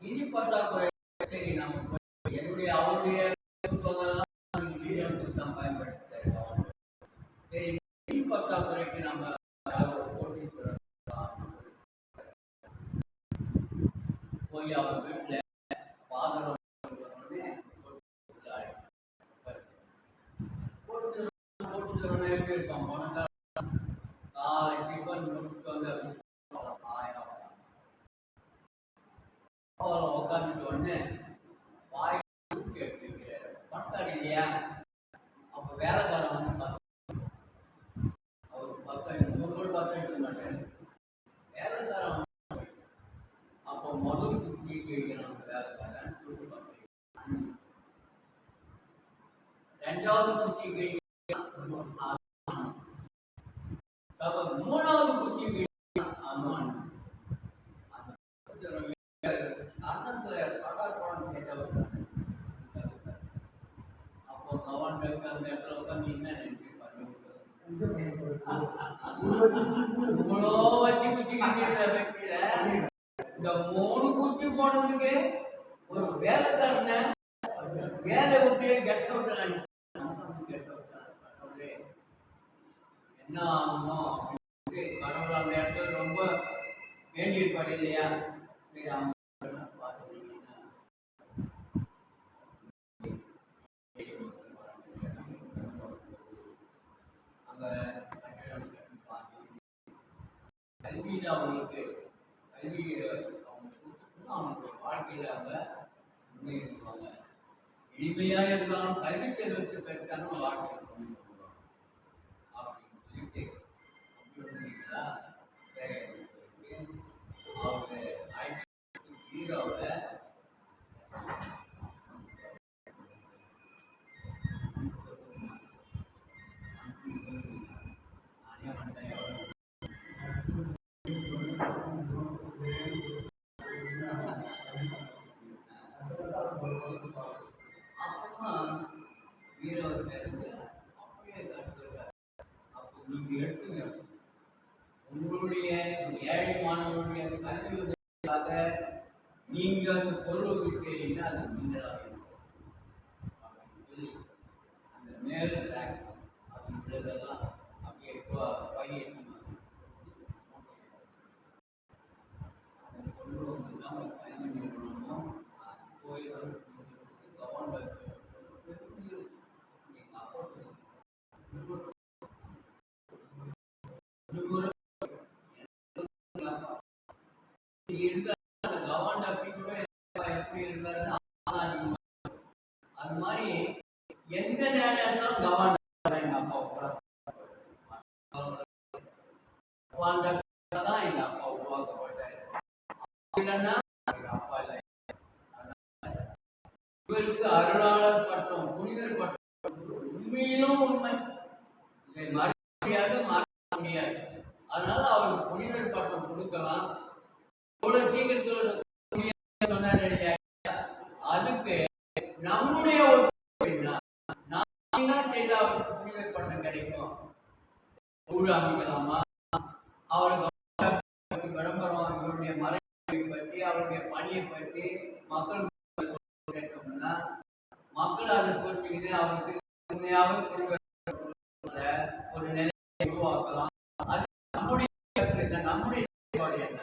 நிதி பற்றாக்குறை சரி நம்ம என்னுடைய அவருடைய தான் பயன்படுத்த சரி நிதி பற்றாக்குறைக்கு நம்ம போட்டி போய் அவர் வீட்டில் பாதரம் போட்டு எப்படி இருக்கோம் போன காலை டிஃபன் முடிச்சுட்டு உட்காந்துட்டு உடனே வாய் பணக்காரி இல்லையா அப்போ வேலைக்காரன் வந்து அவர் 100 ரூபாய் எடுக்க மாட்டேன் வேலைக்காரன் அப்போ முதல் குட்டி வைக்கிறான் வேலைக்காரன் ரெண்டாவது குட்டி வைக்கிறான் மூணாவது குட்டி வைக்கிறான் அம்மான் அப்போ கவன் அந்த இடத்துல உட்காந்து என்ன இந்த 3 குச்சி போனதுக்கு ஒரு வேலைக்காரன வேலை விட்டு கெட்ட விட்டாங்க என்ன ஆகுமோ கடவுள் அந்த இடத்துல ரொம்ப வேண்டியிருப்பாடு இல்லையா கல்வியில் அவங்களுக்கு கல்வி அவங்களுடைய வாழ்க்கையில் அவங்க முன்னேறிடுவாங்க எளிமையாக இருந்தாலும் கல்வி செல்வத்தை பெற்றாலும் வாழ்க்கை அப்படின்னு சொல்லிட்டு அவங்க 1900 உங்களுடைய ஏழை மாணவர்களுடைய கல்வி உதவிக்காக நீங்க அந்த பொருள் செய்யறீங்கன்னா அது நீங்களாக இருக்கும் அந்த மேல் ட்ராக் அப்படின்றதெல்லாம் அப்படியே பையன் அந்த பொருள் வந்து நம்ம கல்வி நிறுவனமும் கோயில் கவர்மெண்ட் அது மாதிரி எந்த நேரம் கவர்னர் எங்க அப்பா தான் எங்க அப்பா உருவாக்கப்பட்டாரு இல்லைன்னா அப்பா இல்லை இவருக்கு அருளாளர் பட்டம் புனிதர் பட்டம் உண்மையிலும் உண்மை இதை மறுக்க முடியாது மறுக்க முடியாது அதனால அவருக்கு புனிதர் பட்டம் கொடுக்கலாம் எவ்வளவு சீக்கிரத்தில் அதுக்கு நம்முடைய நான் செய்த அவருக்கு புனிதர் பட்டம் கிடைக்கும் ஊழ அமைக்கலாமா அவருக்கு விளம்பரம் இவருடைய மறைவை பற்றி அவருடைய பணியை பற்றி மக்கள் கேட்டோம்னா மக்கள் அதை புரிஞ்சுக்கிட்டு அவருக்கு உண்மையாக ஒரு நிலையை உருவாக்கலாம் அது நம்முடைய நம்முடைய செயல்பாடு என்ன